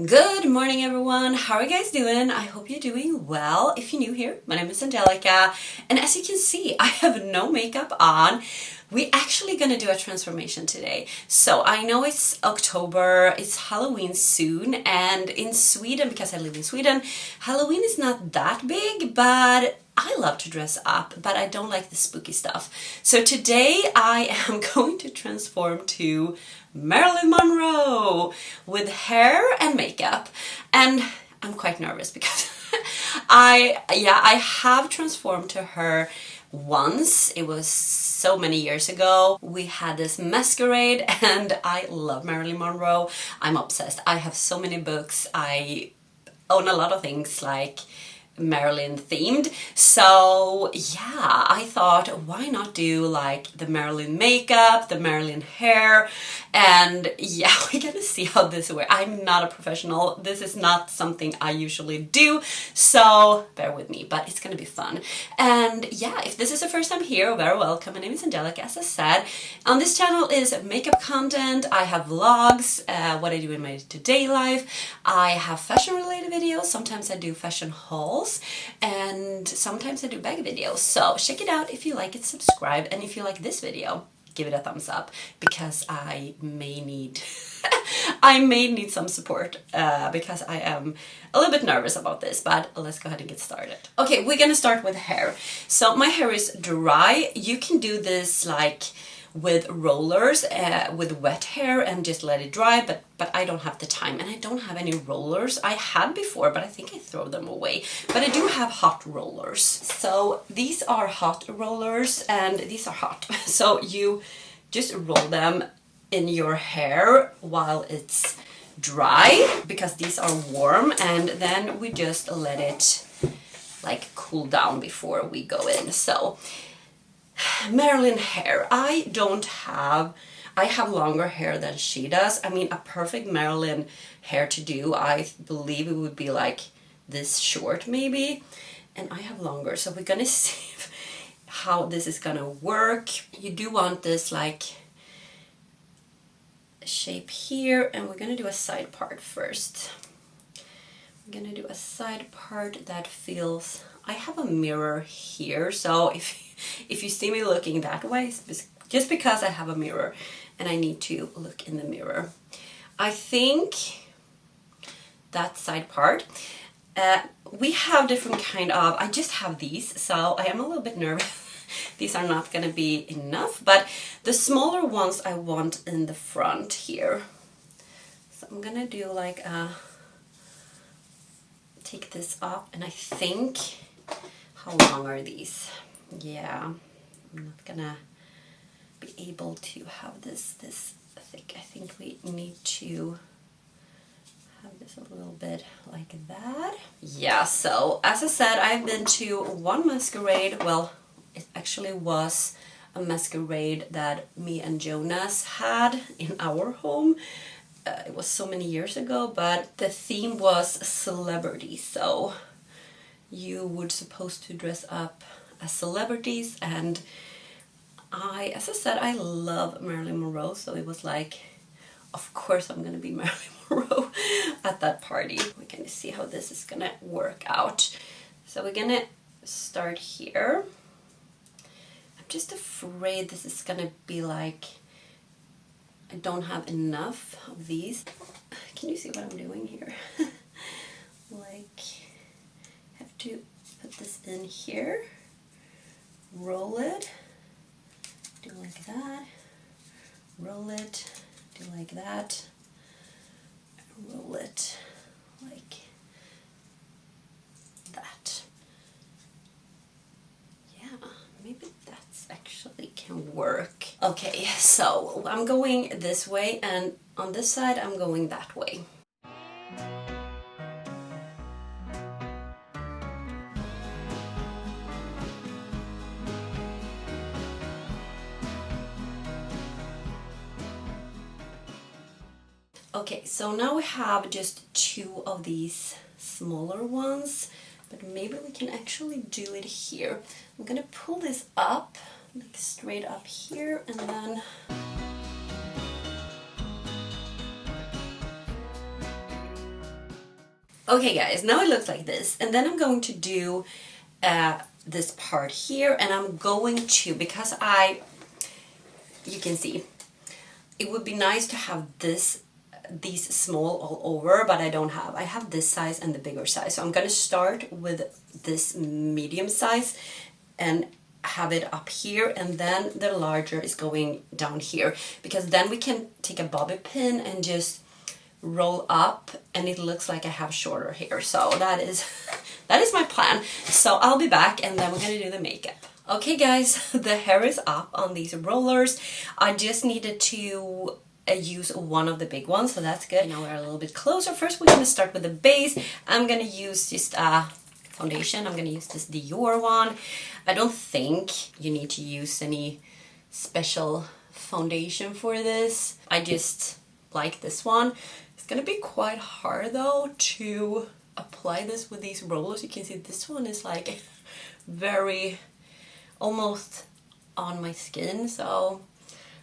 Good morning, everyone. How are you guys doing? I hope you're doing well. If you're new here, my name is Angelica, and as you can see, I have no makeup on. We're actually gonna do a transformation today. So I know it's October, it's Halloween soon, and in Sweden, because I live in Sweden, Halloween is not that big, but I love to dress up, but I don't like the spooky stuff. So today I am going to transform to Marilyn Monroe with hair and makeup. And I'm quite nervous because I have transformed to her once. It was so many years ago. We had this masquerade and I love Marilyn Monroe. I'm obsessed. I have so many books. I own a lot of things like Marilyn themed. So yeah, I thought, why not do like the Marilyn makeup, the Marilyn hair, and yeah, we're gonna see how this works. I'm not a professional. This is not something I usually do, so bear with me, but it's gonna be fun. And yeah, if this is the first time here, very welcome. My name is Angelica, as I said. On this channel is makeup content. I have vlogs, what I do in my day-to-day life. I have fashion related videos. Sometimes I do fashion hauls, and sometimes I do bag videos. So check it out if you like it, subscribe, and if you like this video, give it a thumbs up, because I may need I may need some support because I am a little bit nervous about this, but let's go ahead and get started. Okay, we're gonna start with hair. So my hair is dry. You can do this like with rollers, with wet hair, and just let it dry, but I don't have the time, and I don't have any rollers. I had before, but I think I throw them away. But I do have hot rollers. So these are hot rollers, and these are hot. So you just roll them in your hair while it's dry, because these are warm, and then we just let it like cool down before we go in. So Marilyn hair, I have longer hair than she does. I mean, a perfect Marilyn hair to do, I believe it would be like this short maybe, and I have longer. So we're gonna see how this is gonna work. You do want this like shape here, and we're gonna do a side part first. I'm gonna do a side part that feels, I have a mirror here, so if you see me looking that way, it's just because I have a mirror and I need to look in the mirror. I think that side part, we have different kind of, I just have these, so I am a little bit nervous. These are not gonna be enough, but the smaller ones I want in the front here. So I'm gonna do like a, take this up, and I think, how long are these? Yeah, I'm not gonna be able to have this thick. I think we need to have this a little bit like that. Yeah, so as I said, I've been to one masquerade. Well, it actually was a masquerade that me and Jonas had in our home. It was so many years ago, but the theme was celebrity. So you would supposed to dress up as celebrities, and as I said, I love Marilyn Monroe, so it was like, of course I'm gonna be Marilyn Monroe at that party. We're gonna see how this is gonna work out. So we're gonna start here. I'm just afraid this is gonna be like, I don't have enough of these. Can you see what I'm doing here? Like, have to put this in here, roll it, do like that, roll it, do like that, roll it like that. Yeah, maybe that's actually can work. Okay, so I'm going this way, and on this side I'm going that way. Okay, so now we have just two of these smaller ones, but maybe we can actually do it here. I'm gonna pull this up, like straight up here, and then Okay guys, now it looks like this. And then I'm going to do this part here, and I'm going to, because you can see, it would be nice to have these small all over, but I don't have. I have this size and the bigger size. So I'm gonna start with this medium size and have it up here, and then the larger is going down here, because then we can take a bobby pin and just roll up and it looks like I have shorter hair. So that is my plan. So I'll be back and then we're gonna do the makeup. Okay guys, the hair is up on these rollers. I just needed to use one of the big ones, so that's good. Now we're a little bit closer. First we're gonna start with the base. I'm gonna use just foundation. I'm gonna use this Dior one. I don't think you need to use any special foundation for this. I just like this one. It's gonna be quite hard though to apply this with these rollers. You can see this one is like very almost on my skin, so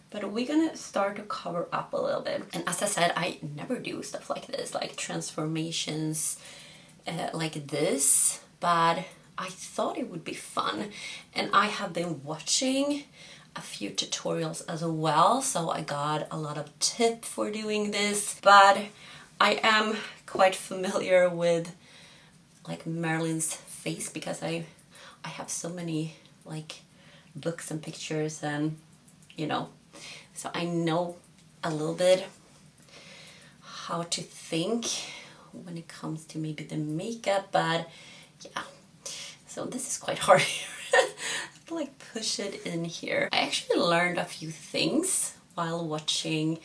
but we're gonna start to cover up a little bit. And as I said, I never do stuff like this, like transformations like this, but I thought it would be fun, and I have been watching a few tutorials as well, so I got a lot of tips for doing this. But I am quite familiar with like Marilyn's face because I have so many like books and pictures, and you know, so I know a little bit how to think when it comes to maybe the makeup. But yeah, so this is quite hard here. To like push it in here. I actually learned a few things while watching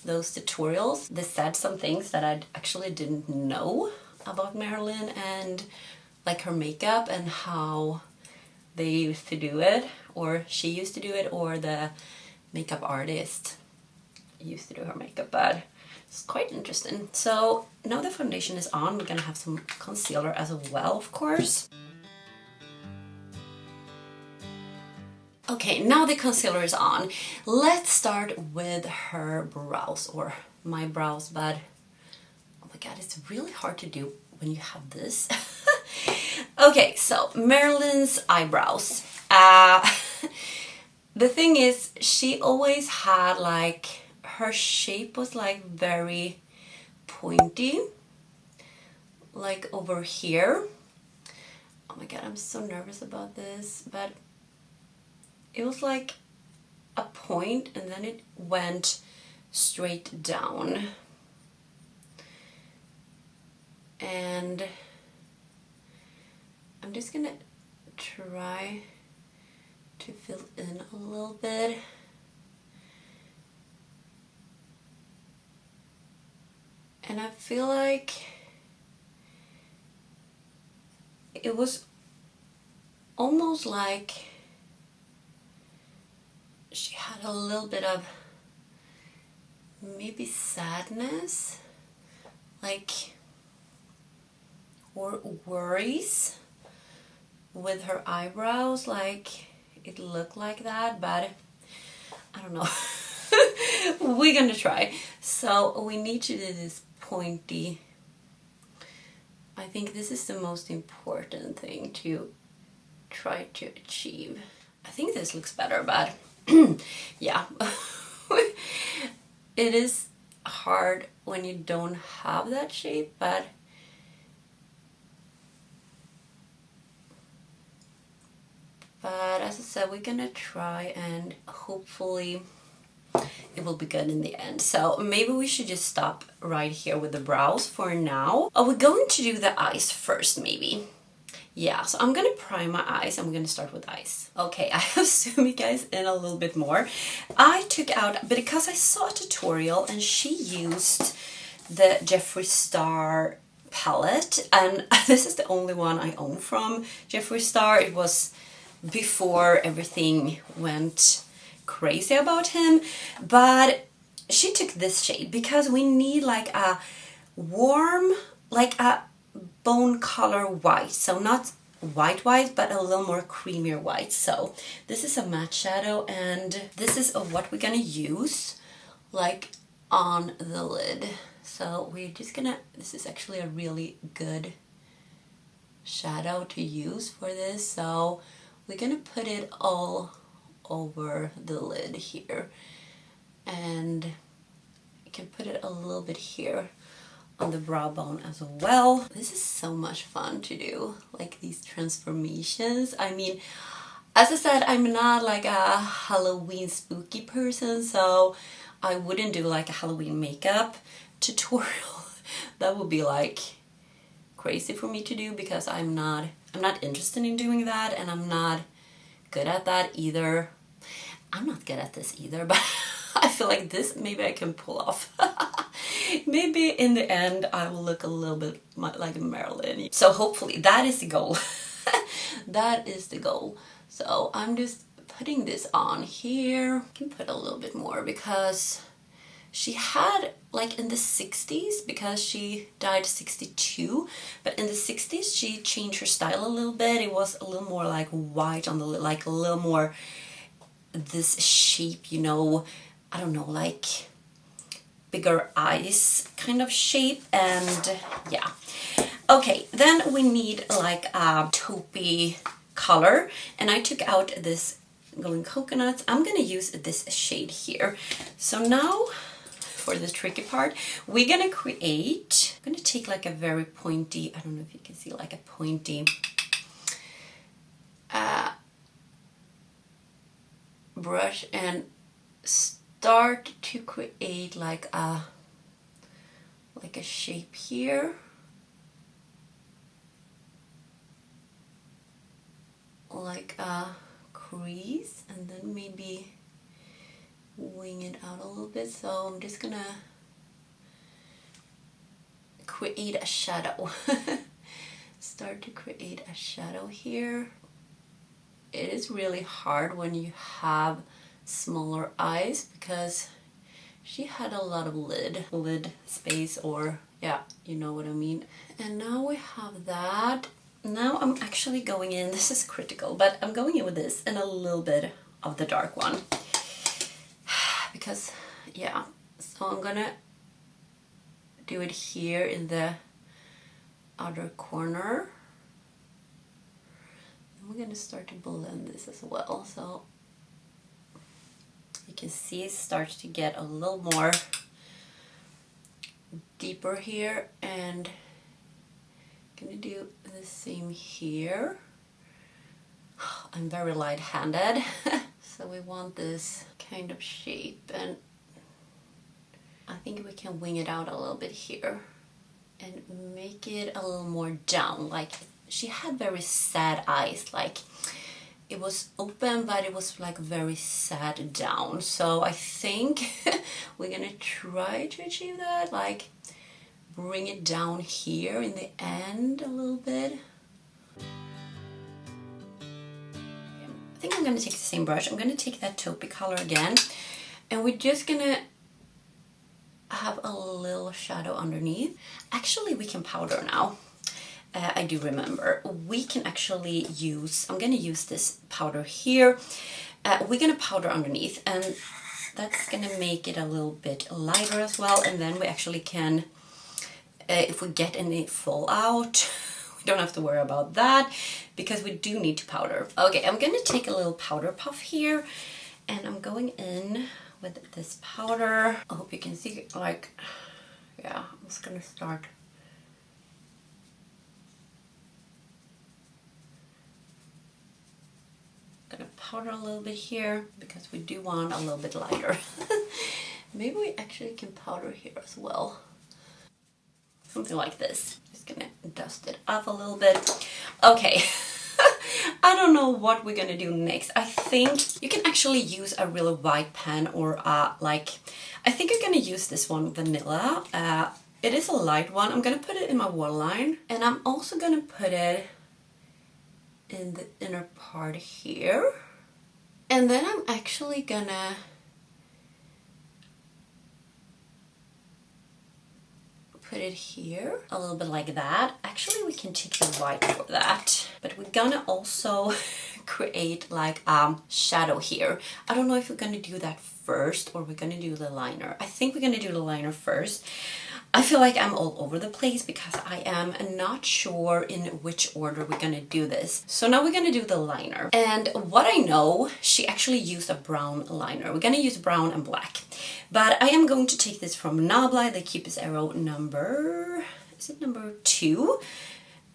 those tutorials. They said some things that I actually didn't know about Marilyn and like her makeup and how they used to do it, or she used to do it, or the makeup artist used to do her makeup. But it's quite interesting. So now the foundation is on, we're gonna have some concealer as well, of course. Okay, now the concealer is on. Let's start with her brows, or my brows, but oh my god, it's really hard to do when you have this. Okay, so Marilyn's eyebrows. The thing is, she always had like, her shape was like very pointy, like over here. Oh my god, I'm so nervous about this, but it was like a point and then it went straight down. And I'm just gonna try to fill in a little bit. And I feel like it was almost like she had a little bit of maybe sadness, like, or worries with her eyebrows, like it looked like that, but I don't know. We're gonna try. So we need to do this pointy. I think this is the most important thing to try to achieve. I think this looks better, but yeah. It is hard when you don't have that shape, but as I said, we're gonna try and hopefully it will be good in the end. So maybe we should just stop right here with the brows for now. Are we going to do the eyes first maybe? Yeah, so I'm gonna prime my eyes and we're gonna start with eyes. Okay, I have zoomed you guys in a little bit more. I took out, because I saw a tutorial and she used the Jeffree Star palette, and this is the only one I own from Jeffree Star. It was before everything went crazy about him, but she took this shade because we need like a warm, like a bone color white, so not white but a little more creamier white. So this is a matte shadow, and this is what we're gonna use like on the lid. So we're just gonna, this is actually a really good shadow to use for this. So we're gonna put it all over the lid here. And you can put it a little bit here on the brow bone as well. This is so much fun to do, like these transformations. I mean, as I said, I'm not like a Halloween spooky person, so I wouldn't do like a Halloween makeup tutorial. That would be like crazy for me to do, because I'm not interested in doing that, and I'm not good at that either. I'm not good at this either, but I feel like this maybe I can pull off. Maybe in the end I will look a little bit like Marilyn. So hopefully that is the goal. That is the goal. So I'm just putting this on here. I can put a little bit more because she had, like in the 60s, because she died 62, but in the 60s she changed her style a little bit. It was a little more like white on the lid, like a little more this shape, you know, I don't know, like bigger eyes kind of shape. And yeah, okay, then we need like a taupey color, and I took out this Golden Coconuts. I'm gonna use this shade here. So now for the tricky part, we're gonna create, I'm gonna take like a very pointy, I don't know if you can see, like a pointy brush, and start to create like a shape here, like a crease, and then maybe wing it out a little bit. So I'm just gonna create a shadow. Start to create a shadow here. It is really hard when you have smaller eyes, because she had a lot of lid space, or yeah, you know what I mean. And now we have that. Now I'm actually going in, this is critical, but I'm going in with this and a little bit of the dark one. Because, yeah, so I'm gonna do it here in the outer corner. And we're gonna start to blend this as well. So you can see it starts to get a little more deeper here, and I'm gonna do the same here. I'm very light-handed, so we want this kind of shape, and I think we can wing it out a little bit here and make it a little more down. Like, she had very sad eyes, like it was open, but it was like very sad down. So I think we're gonna try to achieve that, like bring it down here in the end a little bit. I think I'm gonna take the same brush. I'm gonna take that taupey color again, and we're just gonna have a little shadow underneath. Actually, we can powder now. I do remember. We can actually use, I'm gonna use this powder here. We're gonna powder underneath, and that's gonna make it a little bit lighter as well. And then we actually can, if we get any fallout, we don't have to worry about that, because we do need to powder. Okay, I'm gonna take a little powder puff here, and I'm going in with this powder. I hope you can see, like, yeah, I'm just gonna start. Gonna powder a little bit here, because we do want a little bit lighter. Maybe we actually can powder here as well. Something like this. Just gonna dust it off a little bit. Okay. I don't know what we're gonna do next. I think you can actually use a really white pen, or like, I think I'm gonna use this one, Vanilla. It is a light one. I'm gonna put it in my waterline, and I'm also gonna put it in the inner part here. And then I'm actually gonna put it here, a little bit like that. Actually, we can take the white for that, but we're gonna also create like a shadow here. I don't know if we're gonna do that first or we're gonna do the liner. I think we're gonna do the liner first. I feel like I'm all over the place because I am not sure in which order we're gonna do this. So now we're gonna do the liner. And what I know, she actually used a brown liner. We're gonna use brown and black. But I am going to take this from Nabla, the Cupid's Arrow number, is it number 2?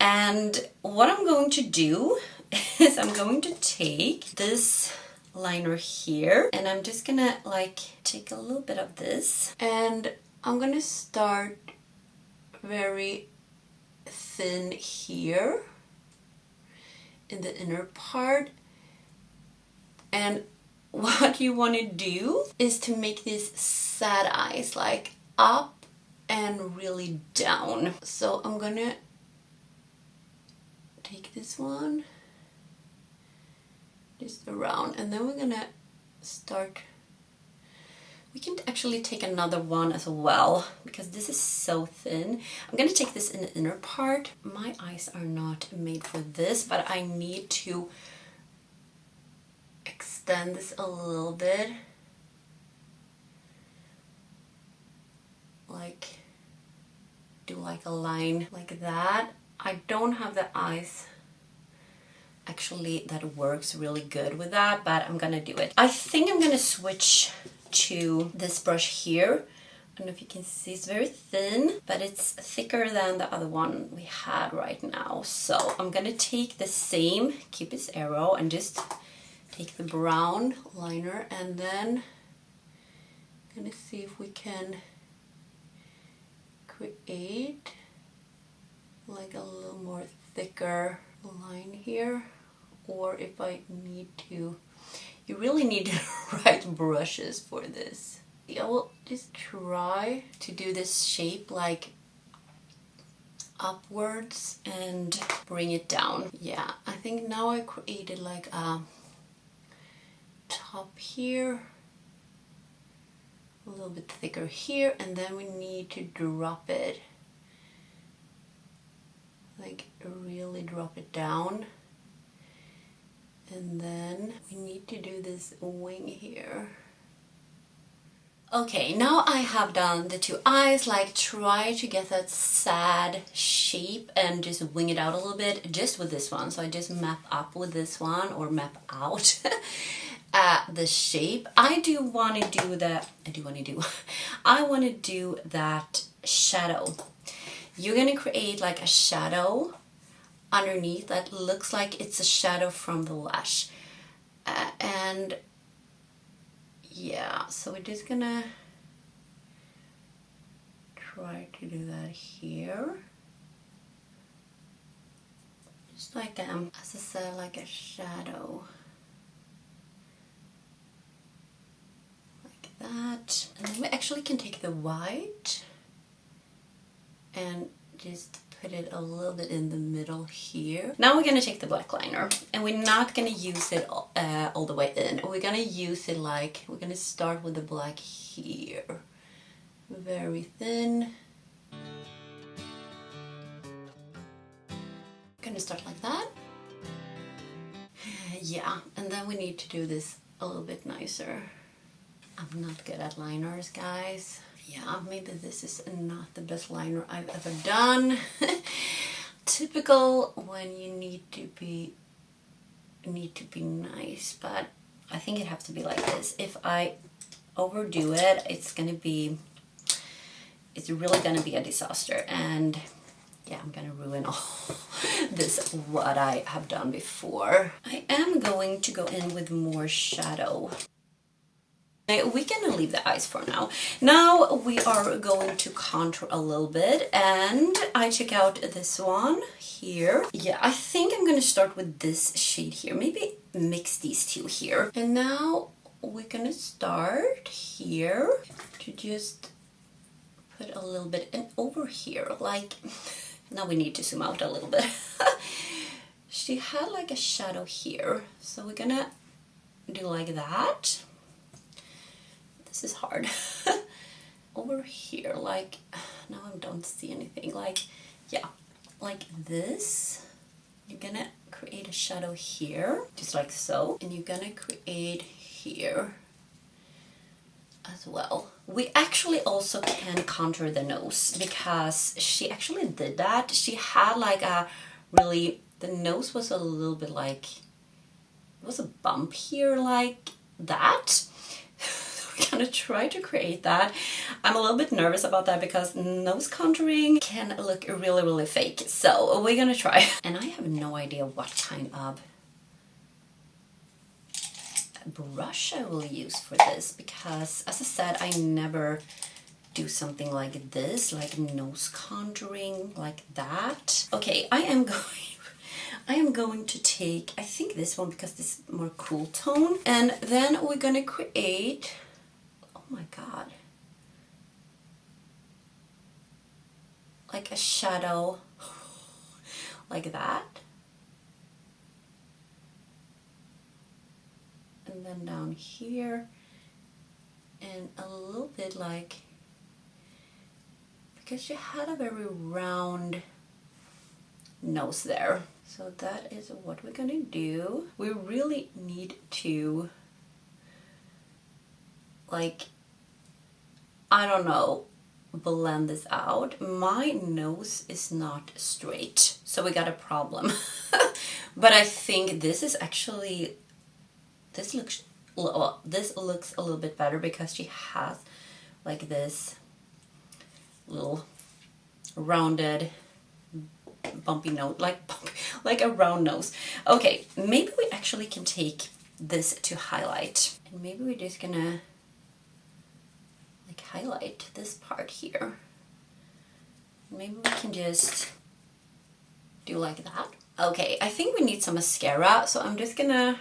And what I'm going to do is I'm going to take this liner here and I'm just gonna like take a little bit of this and I'm gonna start very thin here in the inner part. And what you want to do is to make these sad eyes like up and really down. So I'm gonna take this one just around and then we're gonna start. We can actually take another one as well because this is so thin. I'm gonna take this in the inner part. My eyes are not made for this, but I need to extend this a little bit. Like, do like a line like that. I don't have the eyes actually that works really good with that, but I'm gonna do it. I think I'm gonna switch to this brush here. I don't know if you can see, it's very thin, but it's thicker than the other one we had right now. So I'm gonna take the same Cupid's Arrow and just take the brown liner and then I'm gonna see if we can create like a little more thicker line here, or if I need to. You really need the right brushes for this. I will just try to do this shape like upwards and bring it down. Yeah, I think now I created like a top here, a little bit thicker here, and then we need to drop it. Like really drop it down. And then we need to do this wing here. Okay, now I have done the 2 eyes, like try to get that sad shape and just wing it out a little bit just with this one. So I just map up with this one or map out the shape. I want to do that shadow. You're gonna create like a shadow underneath that looks like it's a shadow from the lash. And yeah, so we're just gonna try to do that here. Just like, as I said, like a shadow. Like that. And then we actually can take the white and just put it a little bit in the middle here. Now we're gonna take the black liner and we're not gonna use it all the way in. We're gonna use it like, we're gonna start with the black here. Very thin. Gonna start like that. Yeah, and then we need to do this a little bit nicer. I'm not good at liners, guys. Yeah, maybe this is not the best liner I've ever done. Typical when you need to be nice, but I think it has to be like this. If I overdo it, it's really gonna be a disaster, and yeah, I'm gonna ruin all this what I have done before. I am going to go in with more shadow. We can leave the eyes for now. Now we are going to contour a little bit, and I took out this one here. Yeah, I think I'm gonna start with this shade here. Maybe mix these two here. And now we're gonna start here to just put a little bit, and over here, like, now we need to zoom out a little bit. She had like a shadow here, so we're gonna do like that. This is hard. Over here, like, now I don't see anything. Like, yeah, like this. You're gonna create a shadow here, just like so. And you're gonna create here as well. We actually also can contour the nose because she actually did that. She had like a really, the nose was a little bit like, it was a bump here like that. We're gonna try to create that. I'm a little bit nervous about that because nose contouring can look really, really fake. So we're gonna try. And I have no idea what kind of brush I will use for this because, as I said, I never do something like this, like nose contouring like that. Okay, I am going to take, I think this one because this is more cool tone, and then we're gonna create, oh my god, like a shadow like that. And then down here, and a little bit like, because she had a very round nose there. So that is what we're gonna do. We really need to, like, I don't know, blend this out. My nose is not straight, so we got a problem. But I think this is actually, this looks a little bit better because she has like this little rounded bumpy nose, like a round nose. Okay, maybe we actually can take this to highlight, and maybe we're just gonna like highlight this part here. Maybe we can just do like that. Okay, I think we need some mascara, so I'm just gonna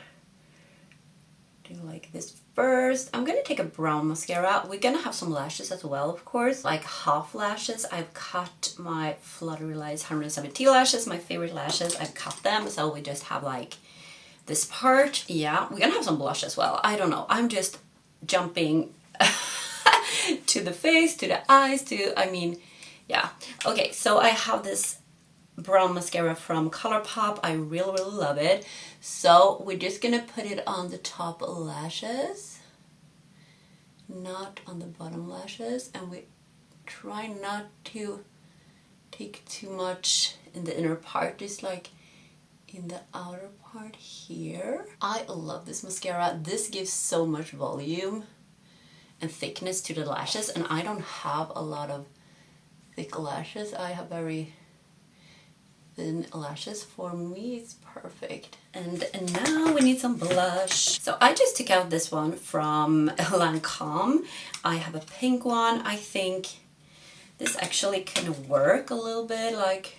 do like this first. I'm gonna take a brown mascara. We're gonna have some lashes as well, of course, like half lashes. I've cut my Fluttery Lights 170 lashes, my favorite lashes. I've cut them, so we just have like this part. Yeah, we're gonna have some blush as well. I don't know, I'm just jumping to the face, to the eyes, to, I mean, yeah. Okay, so I have this brown mascara from ColourPop. I really, really love it. So we're just gonna put it on the top lashes, not on the bottom lashes, and we try not to take too much in the inner part, just like in the outer part here. I love this mascara. This gives so much volume and thickness to the lashes, and I don't have a lot of thick lashes. I have very thin lashes. For me it's perfect. And now we need some blush. So I just took out this one from Lancome. I have a pink one. I think this actually can work a little bit, like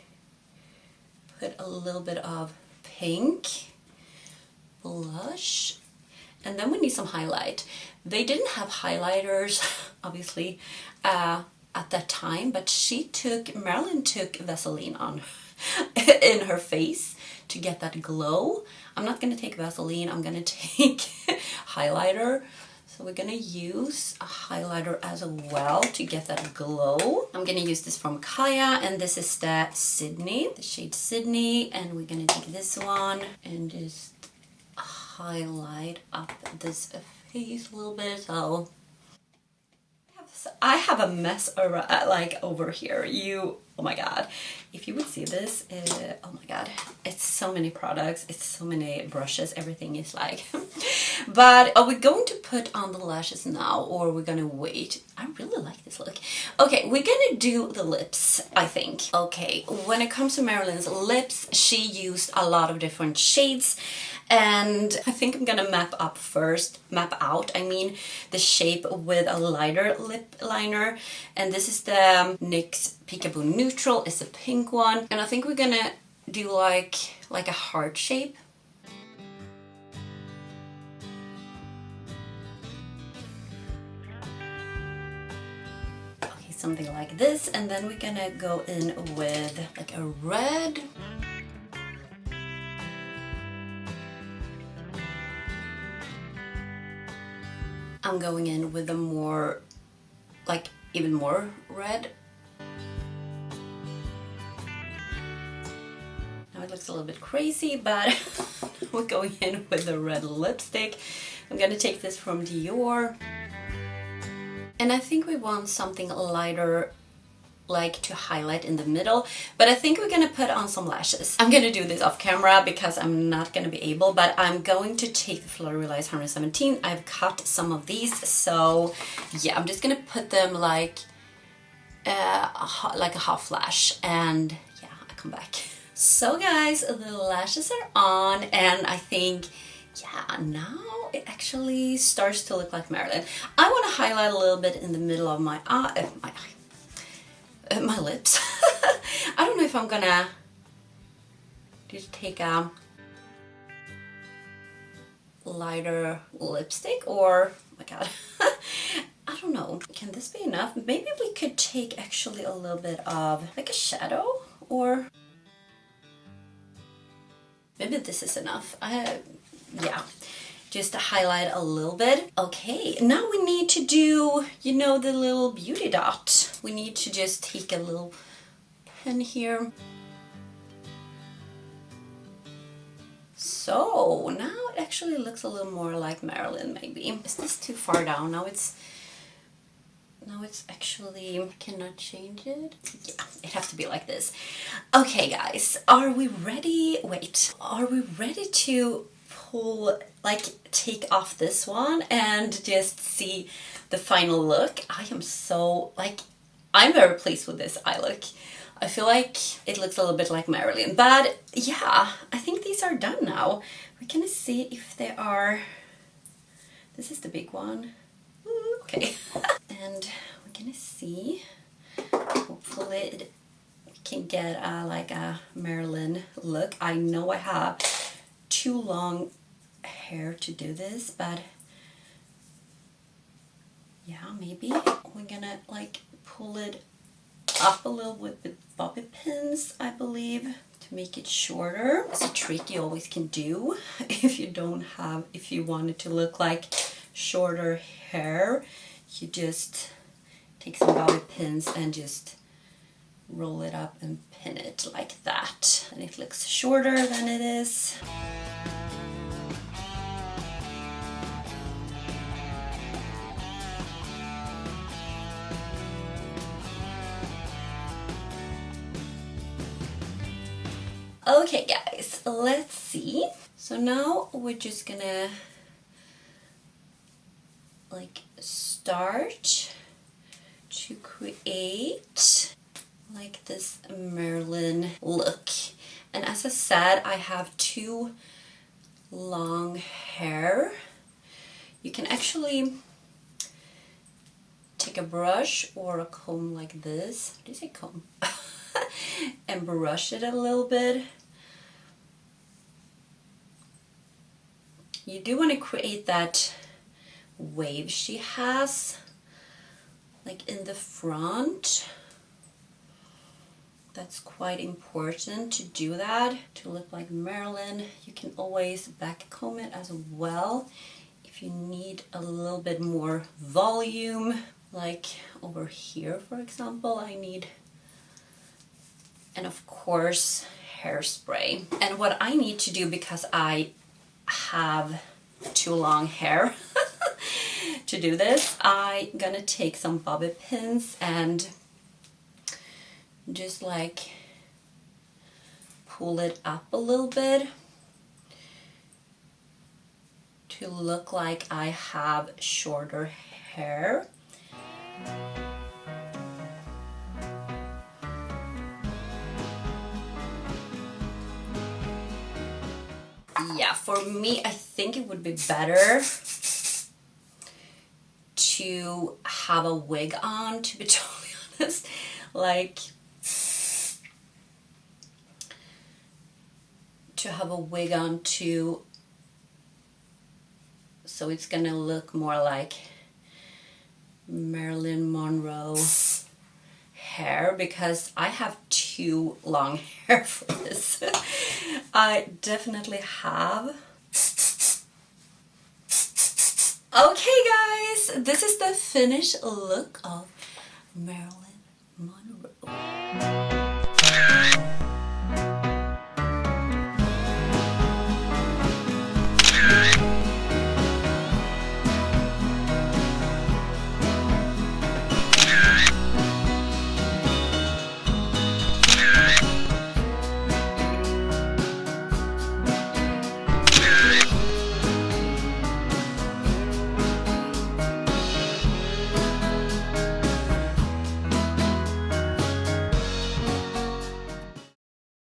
put a little bit of pink blush, and then we need some highlight. They didn't have highlighters obviously at that time, but Marilyn took Vaseline on in her face to get that glow. I'm not gonna take Vaseline, I'm gonna take highlighter. So we're gonna use a highlighter as well to get that glow. I'm gonna use this from Kaya, and this is the shade Sydney, and we're gonna take this one and just highlight up this face a little bit. So I have a mess like over here. Oh my god, if you would see this, oh my god, it's so many products, it's so many brushes, everything is like but are we going to put on the lashes now, or we're gonna wait? I really like this look. Okay, we're gonna do the lips, I think. Okay, when it comes to Marilyn's lips, she used a lot of different shades, and I think I'm gonna map out the shape with a lighter lip liner, and this is the NYX Peekaboo Neutral. It's a pink one, and I think we're gonna do like a heart shape. Okay, something like this, and then we're gonna go in with like a red. I'm going in with a more, like even more red. Now it looks a little bit crazy, but we're going in with the red lipstick. I'm gonna take this from Dior. And I think we want something lighter, like to highlight in the middle, but I think we're gonna put on some lashes. I'm gonna do this off camera because I'm not gonna be able, but I'm going to take the Flurry Lights 117. I've cut some of these, so yeah, I'm just gonna put them like a half lash, and yeah, I come back. So guys, the lashes are on, and I think, yeah, now it actually starts to look like Marilyn. I want to highlight a little bit in the middle of my eye, my lips. I don't know if I'm gonna just take a lighter lipstick or, oh my god, I don't know. Can this be enough? Maybe we could take actually a little bit of like a shadow, or maybe this is enough. Yeah, just to highlight a little bit. Okay, now we need to do, you know, the little beauty dot. We need to just take a little pen here. So now it actually looks a little more like Marilyn, maybe. Is this too far down? Now it's actually, cannot change it. Yeah, it has to be like this. Okay guys, are we ready? Wait, are we ready to pull, like take off this one and just see the final look? I am so, like, I'm very pleased with this eye look. I feel like it looks a little bit like Marilyn, but yeah, I think these are done now. We're gonna see if they are, this is the big one. Ooh, okay. And we're gonna see, hopefully we can get like a Marilyn look. I know I have too long hair to do this, but yeah, maybe we're gonna like pull it up a little with bobby pins, I believe, to make it shorter. It's a trick you always can do if you don't have, if you want it to look like shorter hair. You just take some bobby pins and just roll it up and pin it like that, and it looks shorter than it is. Okay guys, let's see. So now we're just gonna like start to create like this Marilyn look. And as I said, I have too long hair. You can actually take a brush or a comb like this. What do you say, comb? And brush it a little bit. You do want to create that wave she has, like in the front. That's quite important to do that, to look like Marilyn. You can always back comb it as well if you need a little bit more volume, like over here, for example. I need, and of course, hairspray. And what I need to do, because I have too long hair to do this, I'm gonna take some bobby pins and just like pull it up a little bit to look like I have shorter hair. Yeah, for me, I think it would be better to have a wig on, to be totally honest. Like, to have a wig on too, so it's gonna look more like Marilyn Monroe hair, because I have too long hair for this. I definitely have. Okay guys, this is the finished look of Marilyn Monroe.